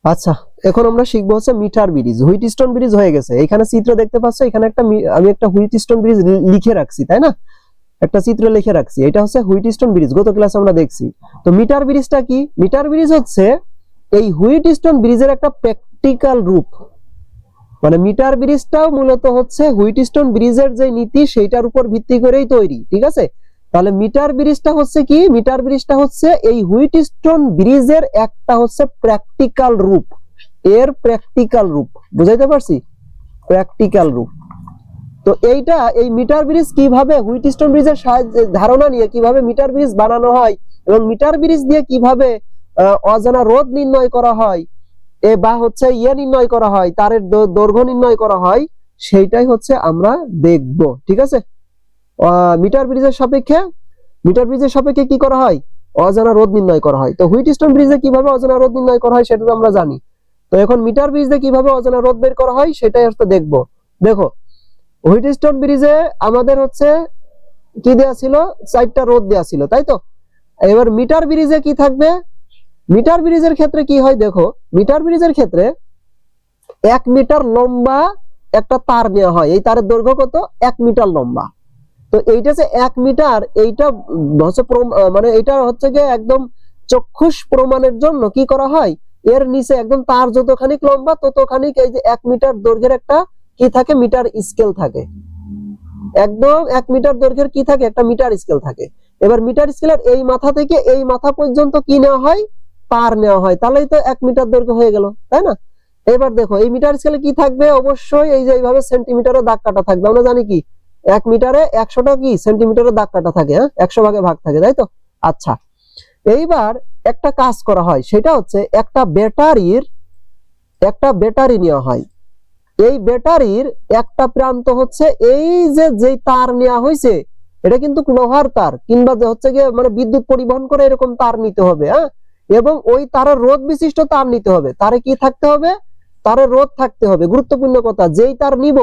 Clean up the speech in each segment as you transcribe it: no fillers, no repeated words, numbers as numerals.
আচ্ছা, এখন আমরা শিখবো হচ্ছে মিটার ব্রিজ। হুইটস্টোন ব্রিজ হয়ে গেছে, এখানে চিত্র দেখতে পাচ্ছ, এখানে আমি একটা হুইটস্টোন ব্রিজ লিখে রাখছি, তাই না? একটা চিত্র লিখে রাখছি, এটা হচ্ছে হুইটস্টোন ব্রিজ, গত ক্লাসে আমরা দেখছি। তো মিটার ব্রিজটা কি? মিটার ব্রিজ হচ্ছে এই হুইটস্টোন ব্রিজের একটা প্র্যাকটিক্যাল রূপ। মানে মিটার ব্রিজটাও মূলত হচ্ছে হুইটস্টোন ব্রিজের যে নীতি সেইটার উপর ভিত্তি করেই তৈরি, ঠিক আছে? তাহলে মিটার ব্রিজটা হচ্ছে কি? মিটার ব্রিজটা হচ্ছে এই হুইটস্টোন ব্রিজের একটা হচ্ছে প্র্যাকটিক্যাল রূপ, এর প্র্যাকটিক্যাল রূপ, বুঝাইতে পারছি? প্র্যাকটিক্যাল রূপ। তো এইটা, এই মিটার ব্রিজ কিভাবে, হুইটস্টোন ব্রিজের সাহায্যে ধারণা নিয়ে কিভাবে মিটার ব্রিজ বানানো হয় এবং মিটার ব্রিজ দিয়ে কিভাবে অজানা রোধ নির্ণয় করা হয় বা হচ্ছে নির্ণয় করা হয়, তারের দৈর্ঘ্য নির্ণয় করা হয়, সেইটাই হচ্ছে আমরা দেখব, ঠিক আছে? মিটার ব্রিজের সাপেক্ষে কি করা হয়? অজানা রোধ নির্ণয় করা হয়। তো হুইটস্টোন ব্রিজে কিভাবে অজানা রোধ নির্ণয় করা হয় সেটা তো আমরা জানি। তো এখন মিটার ব্রিজে কিভাবে অজানা রোধ বের করা হয় সেটাই হচ্ছে দেখব। দেখো, হুইটস্টোন ব্রিজে আমাদের হচ্ছে কি দেয়া ছিল? 4টা রোধ দেয়া ছিল, তাই তো? এবার মিটার ব্রিজে কি থাকবে? মিটার ব্রিজের ক্ষেত্রে কি হয় দেখো, মিটার ব্রিজের ক্ষেত্রে 1 মিটার লম্বা একটা তার নেওয়া হয়। এই তারের দৈর্ঘ্য কত? 1 মিটার লম্বা। তো এইটা যে 1 মিটার, এইটা হচ্ছে মানে এটা হচ্ছে গিয়ে একদম চক্ষুষ প্রমাণের জন্য কি করা হয়, এর নিচে একদম তার যতখানি লম্বা ততখানি এই যে 1 মিটার দৈর্ঘ্যের একটা কি থাকে? মিটার স্কেল থাকে। একদম 1 মিটার দৈর্ঘ্যের কি থাকে? একটা মিটার স্কেল থাকে। এবার মিটার স্কেলের এই মাথা থেকে এই মাথা পর্যন্ত কি নেওয়া হয়? তার নেওয়া হয়। তাহলেই তো 1 মিটার দৈর্ঘ্য হয়ে গেল, তাই না? এবার দেখো, এই মিটার স্কেলে কি থাকবে? অবশ্যই এই যে এইভাবে সেন্টিমিটারে দাগ কাটা থাকবে। আমরা জানি কি 1 মিটারে 100টা কি সেন্টিমিটারে দাগ কাটা থাকে, হ্যাঁ, 100 ভাগে ভাগ থাকে, তাই তো? আচ্ছা, এইবার একটা কাজ করা হয়, সেটা হচ্ছে একটা ব্যাটারি নেওয়া হয়। এই ব্যাটারির একটা প্রান্ত হচ্ছে এই যে যেই তার নেওয়া হয়েছে, এটা কিন্তু লোহার তার কিংবা হচ্ছে গিয়ে মানে বিদ্যুৎ পরিবহন করে এরকম তার নিতে হবে, হ্যাঁ, এবং ওই তারের রোধ বিশিষ্ট তার নিতে হবে। তারে কি থাকতে হবে? তারের রোধ থাকতে হবে। গুরুত্বপূর্ণ কথা, যেই তার নিব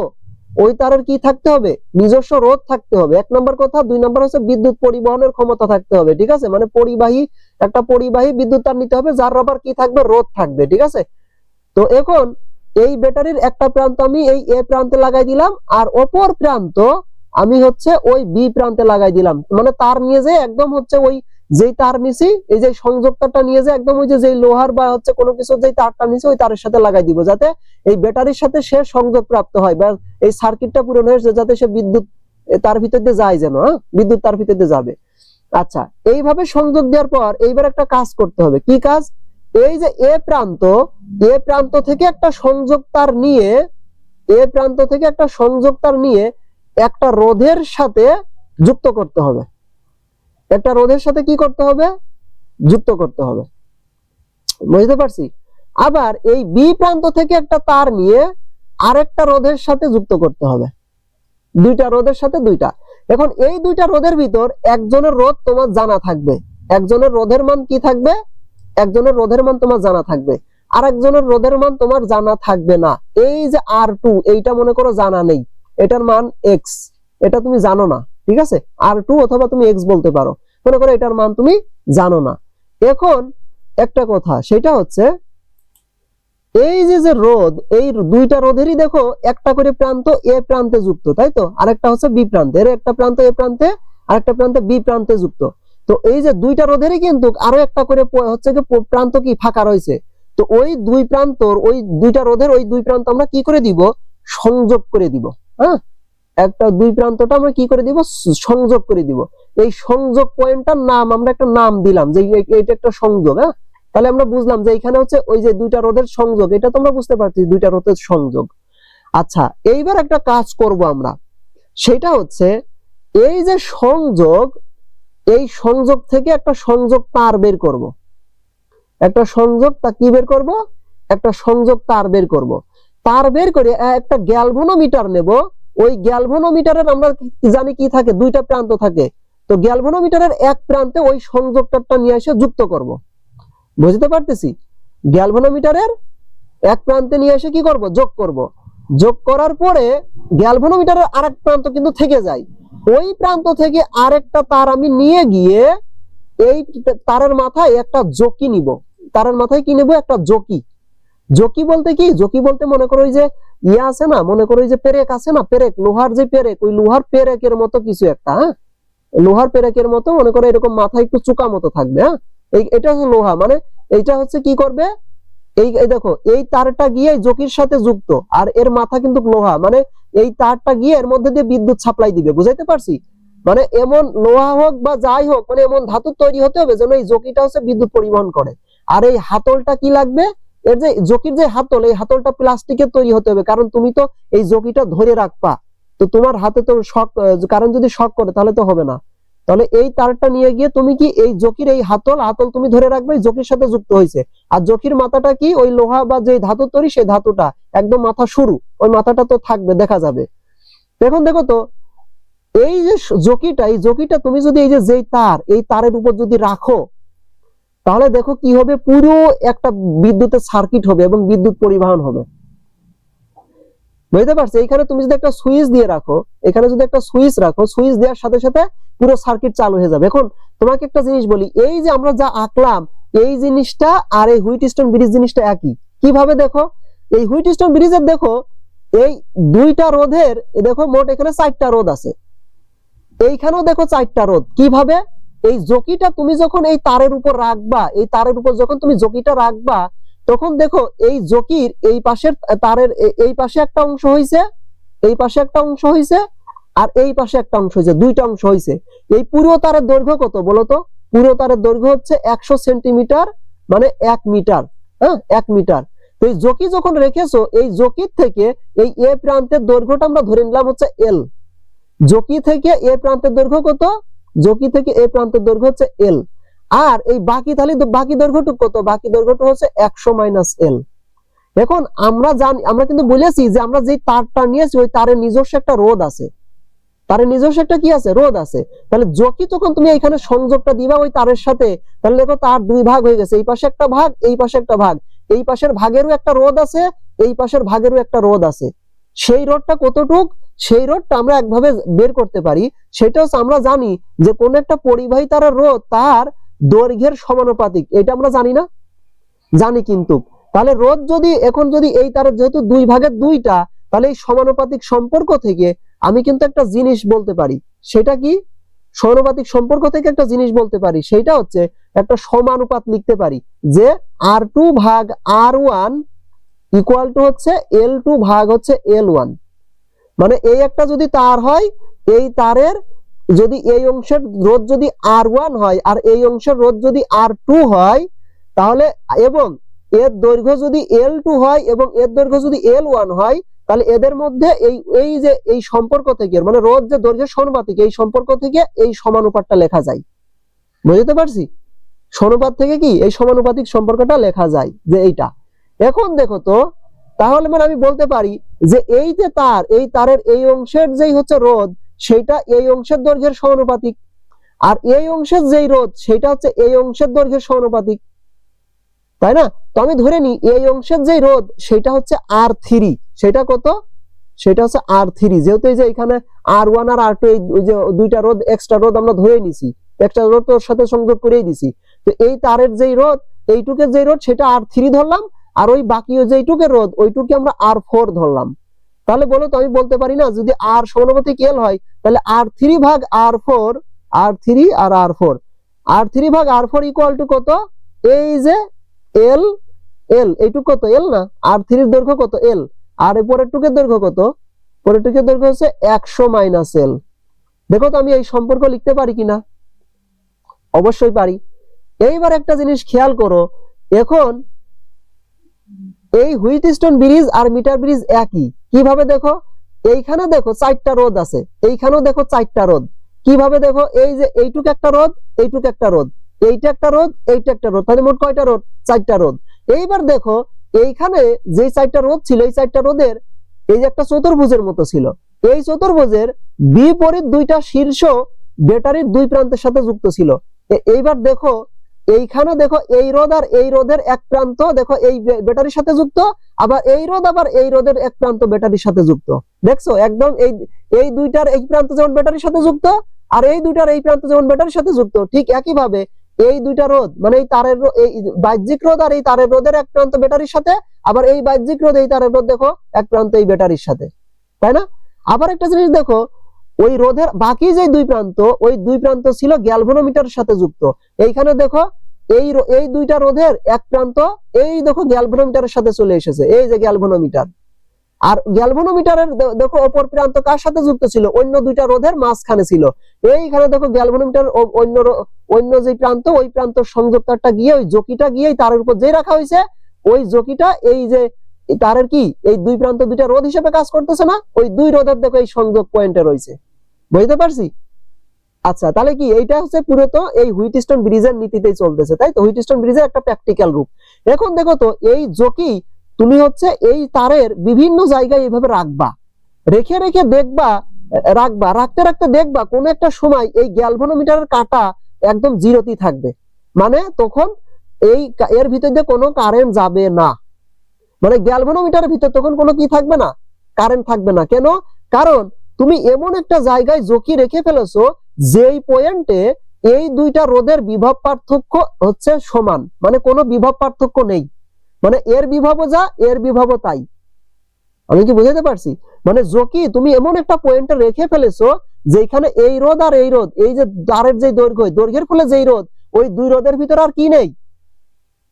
ওই তারের কি থাকতে হবে? নিজস্ব রোধ থাকতে হবে, 1 নম্বর কথা। 2 নম্বর হচ্ছে বিদ্যুৎ পরিবহনের ক্ষমতা থাকতে হবে, ঠিক আছে? মানে একটা পরিবাহী বিদ্যুৎ তার নিতে হবে, যার আবার কি থাকবে? রোধ থাকবে, ঠিক আছে? তো এখন এই ব্যাটারির একটা প্রান্ত আমি এই এ প্রান্তে লাগাই দিলাম, আর অপর প্রান্ত আমি হচ্ছে ওই বি প্রান্তে লাগাই দিলাম। মানে তার নিয়ে যে একদম হচ্ছে ওই যেই তার নিছি, এই যে সংযোগ তারটা নিয়ে যে একদম ওই যে লোহার বা হচ্ছে কোনো কিছু যেই তারটা নিছি ওই তারের সাথে লাগাই দিব, যাতে এই ব্যাটারির সাথে সে সংযোগ প্রাপ্ত হয় বা এই সার্কিটটা পূরণ হয়ে যাতে সে বিদ্যুৎ তার ভিতর দিয়ে যায়, যেন বিদ্যুৎ তার ভিতর দিয়ে যাবে। আচ্ছা, এইভাবে সংযোগ দেওয়ার পর এইবার একটা কাজ করতে হবে। কি কাজ? এই যে এ প্রান্ত থেকে একটা সংযোগ তার নিয়ে একটা রোধের সাথে যুক্ত করতে হবে। একটা রোধের সাথে কি করতে হবে? যুক্ত করতে হবে, বুঝতে পারছি? আবার এই বি প্রান্ত থেকে একটা তার নিয়ে আরেকটা রোধের সাথে যুক্ত করতে হবে। 2টা রোধের সাথে 2টা। এখন এই 2টা রোধের ভিতর একজনের রোধ তোমার জানা থাকবে, একজনের রোধের মান কি থাকবে? একজনের রোধের মান তোমার জানা থাকবে, আর একজনের রোধের মান তোমার জানা থাকবে না। এই যে R2, এইটা মনে করো জানা নেই, এটার মান X, এটা তুমি জানো না, ঠিক আছে? R2 অথবা তুমি X বলতে পারো, মনে করো এটার মান তুমি জানো না। এখন একটা কথা, সেটা হচ্ছে এই যে রোধ, এই 2টা রোধেরই দেখো একটা করে প্রান্ত এ প্রান্তে যুক্ত, তাই তো? আরেকটা হচ্ছে বি প্রান্তে, এর একটা প্রান্ত এ প্রান্তে, আরেকটা প্রান্ত বি প্রান্তে যুক্ত। তো এই যে 2টা রোধেরই কিন্তু আরো একটা করে হচ্ছে কি প্রান্ত কি ফাঁকা রয়েছে। তো ওই 2টা রোধের ওই 2 প্রান্ত আমরা কি করে দিব? সংযোগ করে দিব, হ্যাঁ। একটা 2 প্রান্তটা আমরা কি করে দিব? সংযোগ করে দিব। এই সংযোগ পয়েন্টটার নাম আমরা একটা নাম দিলাম যে এটা একটা সংযোগ, হ্যাঁ। তাহলে আমরা বুঝলাম যে এখানে হচ্ছে ওই যে 2টা রোধের সংযোগ, এটা তোমরা বুঝতে পারছি, 2টা রোধের সংযোগ। আচ্ছা, এইবার একটা কাজ করব আমরা, সেটা হচ্ছে এই যে সংযোগ, এই সংযোগ থেকে একটা সংযোগ তার বের করব। একটা সংযোগ তা কি বের করব? একটা সংযোগ তার বের করব। তার বের করে একটা গ্যালভানোমিটার নেব। ওই গ্যালভানোমিটারের আমরা জানি কি থাকে? 2টা প্রান্ত থাকে। তো গ্যালভানোমিটারের এক প্রান্তে ওই সংযোগটা নিয়ে এসে যুক্ত করব, বুঝতে পারতেছি? গ্যালভানোমিটারের এক প্রান্তে নিয়ে এসে কি করব? যোগ করব। যোগ করার পরে গ্যালভানোমিটারের আরেক প্রান্ত কিন্তু থেকে যায়, ওই প্রান্ত থেকে আরেকটা তার আমি নিয়ে গিয়ে এই তারের মাথায় একটা জকি নিব। তারের মাথায় কি নেব? একটা জকি। জকি বলতে কি, জকি বলতে মনে করো ওই যে ইয়ে আছে না, মনে করো ওই যে পেরেক আছে না, পেরেক, লোহার যে পেরেক, ওই লোহার পেরেকের মতো কিছু একটা, হ্যাঁ, লোহার পেরেকের মতো মনে করো এরকম মাথা একটু চোকা মতো থাকবে, হ্যাঁ, এটা হচ্ছে লোহা, মানে এইটা হচ্ছে কি করবে, এই দেখো এই তারটা গিয়ে জকির সাথে যুক্ত, আর এর মাথা কিন্তু লোহা, মানে এই তারটা গিয়ে এর মধ্যে দিয়ে বিদ্যুৎ সাপ্লাই দিবে, বুঝাইতে পারছি? মানে এমন লোহা হোক বা যাই হোক, মানে এমন ধাতু তৈরি হতে হবে যেন এই জকিটা হচ্ছে বিদ্যুৎ পরিবহন করে। আর এই হাতলটা কি লাগবে, এর যে জকির যে হাতল, এই হাতলটা প্লাস্টিকের তৈরি হতে হবে, কারণ তুমি তো এই জকিটা ধরে রাখবা, তো তোমার হাতে তো শক, কারণ যদি শক করে তাহলে তো হবে না। তাহলে এই তারটা নিয়ে গিয়ে তুমি কি এই জকির এই হাতল তুমি ধরে রাখবে, জকির সাথে যুক্ত হয়েছে। আর জকির মাথাটা কি, ওই লোহা বা যে ধাতু তৈরি, সেই ধাতুটা একদম মাথা শুরু, ওই মাথাটা তো থাকবে, দেখা যাবে। এখন দেখো তো এই যে জকিটা, এই জকিটা তুমি যদি এই যে যেই তার, এই তারের উপর যদি রাখো, তাহলে দেখো কি হবে, পুরো একটা বিদ্যুতের সার্কিট হবে এবং বিদ্যুৎ পরিবহন হবে, বুঝতে পারছো? এইখানে তুমি যদি একটা সুইচ দিয়ে রাখো, এখানে যদি একটা সুইচ রাখো, সুইচ দেওয়ার সাথে সাথে পুরো সার্কিট চালু হয়ে যাবে। এখন তোমাকে একটা জিনিস বলি, এই যে আমরা যা আঁকলাম, এই জিনিসটা আর এই হুইটস্টোন ব্রিজ জিনিসটা একই। কিভাবে দেখো, এই হুইটস্টোন ব্রিজের দেখো এই দুইটা রোধের, দেখো মোট এখানে 4টা রোধ আছে, এইখানেও দেখো 4টা রোধ। কিভাবে, এই জকিটা তুমি যখন এই তারের উপর রাখবা, এই তারের উপর যখন তুমি জকিটা রাখবা, তখন দেখো এই জকির এই পাশের তারের এই পাশে একটা অংশ হইছে, এই পাশে একটা অংশ হইছে, আর এই পাশে একটা অংশ হইছে, দুইটা অংশ হইছে। এই পুরো তারের দৈর্ঘ্য কত বলতো? পুরো তারের দৈর্ঘ্য হচ্ছে 100 সেন্টিমিটার, মানে 1 মিটার, হ্যাঁ, 1 মিটার। তো এই জকি যখন রেখেছো, এই জকির থেকে এই এ প্রান্তের দৈর্ঘ্যটা আমরা ধরে নিলাম হচ্ছে এল। জকি থেকে এ প্রান্তের দৈর্ঘ্য কত? জকি থেকে এ প্রান্তের দৈর্ঘ্য হচ্ছে এল। আর এই বাকি, তাহলে বাকি দৈর্ঘ্যটুকু কত? বাকি দৈর্ঘ্যটা হচ্ছে 100 মাইনাস এল। এখন আমরা জানি, আমরা কিন্তু বলেছি যে আমরা যে তারটা নিয়েছি, ওই তারের নিজস্ব একটা রোধ আছে, তারের নিজস্ব একটা কি আছে, রোধ আছে। তাহলে জকি যখন তুমি এখানে সংযোগটা দিবা ওই তারের সাথে, তাহলে দেখো তার দুই ভাগ হয়ে গেছে, এই পাশে একটা ভাগ, এই পাশে একটা ভাগ, এই পাশের ভাগেরও একটা রোধ আছে, এই পাশের ভাগেরও একটা রোধ আছে। সেই রোধটা কতটুক, সেই রোধটা আমরা একভাবে বের করতে পারি, সেটা হচ্ছে আমরা জানি যে কোন একটা পরিবাহী তারের রোধ তার দৈর্ঘ্যের সমানুপাতিক, এটা আমরা জানি না, জানি কিন্তু। তাহলে রোধ যদি এখন যদি এই তারের যেহেতু দুই ভাগের দুইটা, তাহলে এই সমানুপাতিক সম্পর্ক থেকে আমি কিন্তু একটা জিনিস বলতে পারি, সেটা কি, সমানুপাতিক সম্পর্ক থেকে একটা জিনিস বলতে পারি, সেটা হচ্ছে একটা সমানুপাত লিখতে পারি যে R2 ভাগ R1 ইকুয়াল টু হচ্ছে L2 ভাগ হচ্ছে L1। মানে এই একটা যদি তার হয়, এই তারের যদি এই অংশের রোধ যদি R1 হয় আর এই অংশের রোধ যদি R2 হয়, তাহলে এবং এর দৈর্ঘ্য যদি L2 হয় এবং এর দৈর্ঘ্য যদি L1 হয়, তাহলে এদের মধ্যে এই যে এই সম্পর্ক থেকে, মানে রোধ যে দৈর্ঘ্যের সমানুপাতিক, এই সম্পর্ক থেকে এই সমানুপাতটা লেখা যায়, বুঝতে পারছি? সমানুপাত থেকে কি এই সমানুপাতিক সম্পর্কটা লেখা যায় যে এইটা। এখন দেখো তো, তাহলে মানে আমি বলতে পারি যে এই যে তার, এই তারের এই অংশের যেই হচ্ছে রোধ, সেটা এই অংশের দৈর্ঘ্যের সমানুপাতিক, আর এই অংশের যেই রোধ সেটা হচ্ছে এই অংশের দৈর্ঘ্যের সমানুপাতিক, তাই না? তো আমি ধরে নিই এই অংশের যে রোধ সেটা হচ্ছে R3, সেটা কত? সেটা হচ্ছে R3, যেহেতু এই যে এখানে R1 আর R2 এই যে দুইটা রোধ, এক্সট্রা রোধ আমরা ধরে নিছি, এক্সট্রা রোধ তোর সাথে সংযোগ করেই দিছি। তো এই তারের যেই রোধ, এইটুকের যেই রোধ সেটা R3 ধরলাম, আর ওই বাকি যেইটুকের রোধ ওইটুকে আমরা R4 ধরলাম। তাহলে বলো তো, আমি বলতে পারি না যদি R সমানুপাতিক L হয়, তাহলে R3 ভাগ R4, R3 আর R4, R3 ভাগ R4 ইকুয়াল টু কত? এই যে L, L এইটুকু কত? L না, R3 এর দৈর্ঘ্য কত? L, আর এর পরের টুকের দৈর্ঘ্য কত? পরের টুকের দৈর্ঘ্য হচ্ছে 100 মাইনাস L। দেখো তো আমি এই সম্পর্ক লিখতে পারি কিনা? অবশ্যই পারি। এইবার একটা জিনিস খেয়াল করো, এখন এই হুইটস্টোন ব্রিজ আর মিটার ব্রিজ একই। কিভাবে দেখো, এইখানে দেখো 4টা রোধ আছে, এইখানেও দেখো 4টা রোধ। কিভাবে দেখো, এই যে এইটুক একটা রোধ, এইটুক একটা রোধ, এইটা একটা রোধ, এইটা একটা রোধ, তাহলে মোট কয়টা রোধ? 4টা রোধ। এইবার দেখো এইখানে যে 4টা রোধ ছিল, এই 4টা রোধের এই যে একটা চতুর্ভুজের মতো ছিল, এই চতুর্ভুজের বিপরীত দুইটা শীর্ষ ব্যাটারির দুই প্রান্তের সাথে যুক্ত ছিল। এইবার দেখো এইখানে দেখো এই রোধ আর এই রোধের এক প্রান্ত দেখো এই ব্যাটারির সাথে যুক্ত, আবার এই রোধ আবার এই রোধের এক প্রান্ত ব্যাটারির সাথে যুক্ত। দেখছো একদম এই দুইটার এই প্রান্ত যেমন ব্যাটারির সাথে যুক্ত, আর এই দুইটার এই প্রান্ত যেমন ব্যাটারির সাথে যুক্ত, ঠিক একই ভাবে এই দুইটা রোধ মানে এই তারের এই বাহ্যিক রোধ আর এই তারের রোধের এক প্রান্ত ব্যাটারির সাথে, আবার এই বাহ্যিক রোধ এই তারের রোধ দেখো এক প্রান্ত এই ব্যাটারির সাথে, তাই না? আবার একটা জিনিস দেখো, ওই রোধের বাকি যে দুই প্রান্ত, ওই দুই প্রান্ত ছিল গ্যালভানোমিটারের সাথে যুক্ত। এইখানে দেখো এই দুইটা রোধের এক প্রান্ত এই দেখো গ্যালভানোমিটারের সাথে চলে এসেছে, এই যে গ্যালভানোমিটার। আর গ্যালভানোমিটারের দেখো অপর প্রান্ত কার সাথে যুক্ত ছিল? অন্য দুইটা রোধের মাঝখানে ছিল। এইখানে দেখো গ্যালভানোমিটার অন্য যে প্রান্ত, ওই প্রান্ত সংযোগ তারটা গিয়ে ওই জকিটা গিয়ে তারের উপর যে রাখা হয়েছে, ওই জকিটা এই যে তারের কি এই দুই প্রান্ত দুইটা রোধ হিসেবে কাজ করতেছে না? ওই দুই রোধের দেখো এই সংযোগ পয়েন্টে রয়েছে। বুঝতে পারছি? আচ্ছা, তাহলে কি এইটা হচ্ছে পুরো তো এই হুইটস্টোন ব্রিজের নীতিতেই চলতেছে, তাই তো? হুইটস্টোন ব্রিজের একটা প্র্যাকটিক্যাল রূপ। এখন দেখো তো এই জকি তুমি হচ্ছে এই তারের বিভিন্ন জায়গায় এইভাবে রাখবা, রেখে রেখে দেখবা, রাখতে রাখতে দেখবা কোন একটা সময় এই গ্যালভানোমিটারের কাঁটা একদম জিরোতে থাকবে, মানে তখন এর ভিতর দিয়ে কোনো কারেন্ট যাবে না, মানে গ্যালভানোমিটারের ভিতর তখন কোনো কি থাকবে না, কারেন্ট থাকবে না। কেন? কারণ তুমি এমন একটা জায়গায় জকি রেখে ফেলেছো যেই পয়েন্টে এই দুইটা রোধের বিভব পার্থক্য হচ্ছে সমান, মানে কোনো বিভব পার্থক্য নেই, মানে এর বিভবও যা এর বিভবও তাই। আমি কি বুঝাতে পারছি? মানে জকি তুমি এমন একটা পয়েন্টে রেখে ফেলেছো যেখানে এই রোধ আর এই রোধ, এই যে তারের যে দৈর্ঘ্যের ফলে যেই রোধ, ওই দুই রোধের ভিতর আর কি নেই,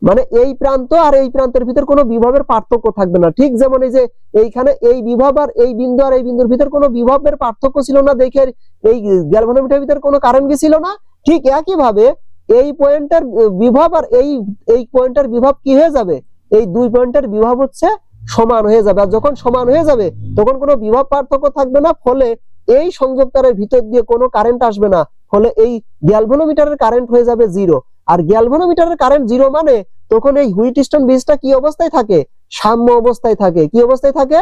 মানে এই প্রান্ত আর এই প্রান্তের ভিতর কোনো বিভবের পার্থক্য থাকবে না। ঠিক যেমন এই যে এইখানে এই বিভব আর এই বিন্দু আর এই বিন্দুর ভিতর কোনো বিভবের পার্থক্য ছিল না, দেখে এই গ্যালভানোমিটারের ভিতর কোনো কারেন্ট ছিল না, ঠিক একই ভাবে এই পয়েন্টের বিভব আর এই পয়েন্টের বিভব কি হয়ে যাবে? এই দুই পয়েন্টের বিভব হচ্ছে সমান হয়ে যাবে। আর যখন সমান হয়ে যাবে তখন কোনো বিভব পার্থক্য থাকবে না, ফলে এই সংযোগ তারের ভিতর দিয়ে কোনো কারেন্ট আসবে না, ফলে এই গ্যালভানোমিটারের কারেন্ট হয়ে যাবে জিরো। আর গ্যালভানোমিটারের কারেন্ট জিরো মানে তখন এই হুইটস্টোন ব্রিজটা কি অবস্থায় থাকে? সাম্য অবস্থায় থাকে। কি অবস্থায় থাকে?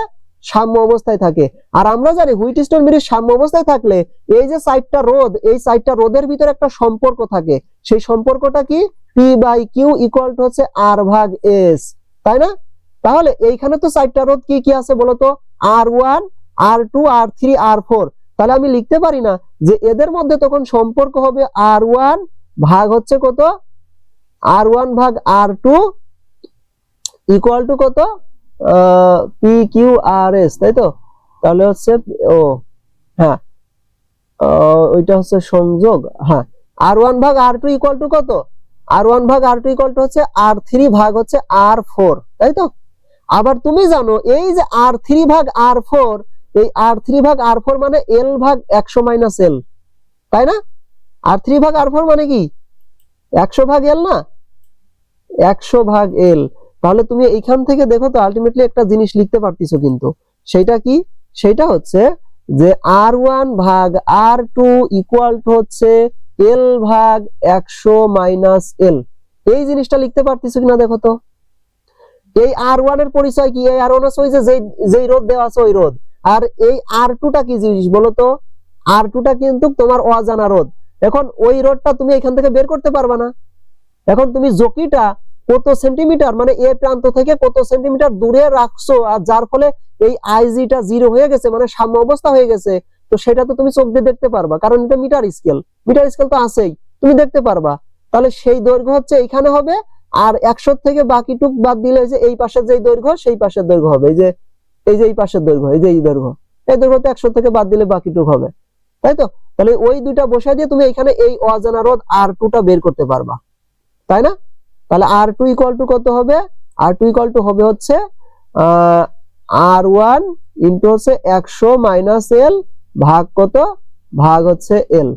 সাম্য অবস্থায় থাকে। আর আমরা জানি হুইটস্টোন ব্রিজ সাম্য অবস্থায় থাকলে এই যে সাইডটা রোধ, এই সাইডটা রোধের ভিতরে একটা সম্পর্ক থাকে, সেই সম্পর্কটা কি? P by Q equal to হচ্ছে আর ভাগ এস, তাই না? তাহলে এইখানে তো সাইডটা রোধ কি কি আছে বলতো? R1 R2 R3 R4। তাহলে আমি লিখতে পারি না যে এদের মধ্যে তখন সম্পর্ক হবে R1 ভাগ হচ্ছে কত? R1 ভাগ R2 ইকুয়াল টু কত? পি কিউ আর এস, তাই তো? তাহলে হচ্ছে হ্যাঁ, ওইটা হচ্ছে সংযোগ। হ্যাঁ, R1 ভাগ R2 ইকুয়াল টু কত? R1 ভাগ R2 ইকুয়াল টু হচ্ছে R3 ভাগ হচ্ছে R4, তাই তো? আবার তুমি জানো এই যে R3 ভাগ R4, এই R3 ভাগ R4 মানে L ভাগ 100 মাইনাস L, তাই না? R3 ভাগ R4 মানে কি? 100 ভাগ L না? 100 ভাগ L। তাহলে তুমি এইখান থেকে দেখো তো আলটিমেটলি একটা জিনিস লিখতে পারতিছো, কিন্তু সেটা কি? সেটা হচ্ছে যে R1 ভাগ R2 ইকুয়াল টু হচ্ছে L ভাগ 100 মাইনাস L। এই জিনিসটা লিখতে পারতিছো কিনা দেখো তো। এই R1 এর পরিচয় কি? এই R1 হচ্ছে ওই যে যেই রোধ দেওয়া আছে ওই রোধ। আর এই R2টা কি জিনিস বলো তো? R2টা কিন্তু তোমার অজানা রোধ। এখন ওই রোধটা তুমি এখান থেকে বের করতে পারবা না। এখন তুমি জকিটা কত সেন্টিমিটার, মানে এ প্রান্ত থেকে কত সেন্টিমিটার দূরে রাখছো, আর যার ফলে এই আইজিটা জিরো হয়ে গেছে, মানে সাম্য অবস্থা হয়ে গেছে, তো সেটা তো তুমি চোখ দিয়ে দেখতে পারবা, কারণ এটা মিটার স্কেল তো আছেই, তুমি দেখতে পারবা। তাহলে সেই দৈর্ঘ্য হচ্ছে এইখানে হবে, আর 100 থেকে বাকিটুক বাদ দিলে যে এই পাশের যে দৈর্ঘ্য সেই পাশের দৈর্ঘ্য হবে, এই যে এই পাশের দৈর্ঘ্য, এই যে এই দৈর্ঘ্য তো 100 থেকে বাদ দিলে বাকিটুক হবে, তাই তো? তাহলে ওই দুইটা বসাই দিয়ে তুমি এখানে এই অজানা রোধ R2টা বের করতে পারবা, তাই না? তাহলে R2 ইকুয়াল টু কত হবে? R2 ইকুয়াল টু হবে হচ্ছে R1 ইন্টু হচ্ছে 100 মাইনাস L ভাগ কত? ভাগ হচ্ছে L।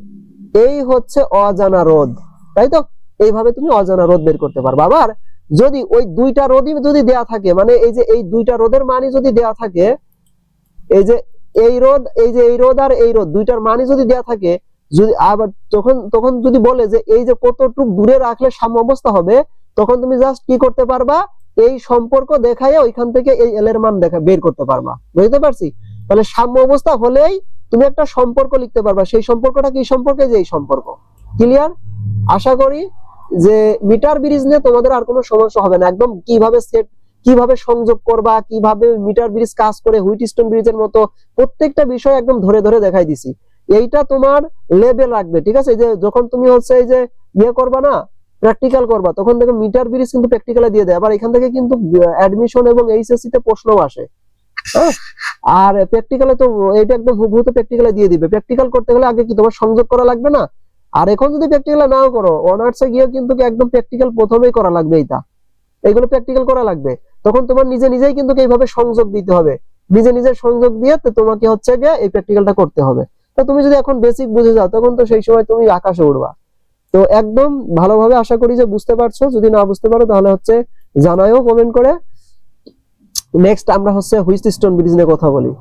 এই হচ্ছে অজানা রোধ, তাই তো? এইভাবে তুমি অজানা রোধ বের করতে পারবে। আবার যদি ওই দুইটা রোধই যদি দেয়া থাকে, মানে এই যে এই দুইটা রোধের মানই যদি দেয়া থাকে, এই যে এই রোধ, এই যে এই রোধ আর এই রোধ দুইটার মানই যদি দেয়া থাকে, যদি আবার তখন যদি বলে যে এই যে কতটুক দূরে রাখলে সাম্য অবস্থা হবে, তখন তুমি জাস্ট কি করতে পারবা? এই সম্পর্ক দেখায় ওইখান থেকে এই এল এর মান বের করতে পারবা। বুঝতে পারছি? তাহলে সাম্য অবস্থা হলেই তুমি একটা সম্পর্ক লিখতে পারবা। সেই সম্পর্কটা কি সম্পর্কে? যে এই সম্পর্ক। ক্লিয়ার? আশা করি যে মিটার ব্রিজ নিয়ে তোমাদের আর কোনো সমস্যা হবে না। একদম কিভাবে সংযোগ করবা, কিভাবে মিটার ব্রিজ কাজ করে, হুইটস্টোন ব্রিজের মতো প্রত্যেকটা বিষয় একদম ধরে ধরে দেখাই দিছি। এইটা তোমার লেভেল রাখবে, ঠিক আছে? যে যখন তুমি হচ্ছে এই যে ইয়ে করবা না, প্র্যাকটিক্যাল করবা তখন দেখো মিটার ব্রিজ কিন্তু প্র্যাকটিক্যালে দিয়ে দেয়, আবার এখান থেকে কিন্তু অ্যাডমিশন এবং এইচএসসি তে প্রশ্ন আসে। হ্যাঁ, আর প্র্যাকটিক্যালে তো এটা একদম হুবহু তো প্র্যাকটিক্যালে দিয়ে দিবে। প্র্যাকটিক্যাল করতে গেলে আগে কি তোমার সংযোগ করা লাগবে না? আর এখন যদি প্র্যাকটিক্যাল নাও করো, অনার্সে গিয়ে কিন্তু একদম প্র্যাকটিক্যাল প্রথমেই করা লাগবে, এইগুলো প্র্যাকটিক্যাল করা লাগবে। তখন তোমার নিজে নিজেই কিন্তু এইভাবে সংযোগ দিতে হবে, নিজে নিজে সংযোগ দিয়ে তো তোমাকে হচ্ছে গিয়ে এই প্র্যাকটিক্যালটা করতে হবে। তো তুমি যদি এখন বেসিক বুঝে যাও তখন তো সেই সময় তুমি আকাশে উড়বা। তো একদম ভালোভাবে আশা করি যে বুঝতে পারছো, যদি না বুঝতে পারো তাহলে হচ্ছে জানাও কমেন্ট করে। নেক্সট আমরা হচ্ছে হুইটস্টোন ব্রিজ নিয়ে কথা বলি।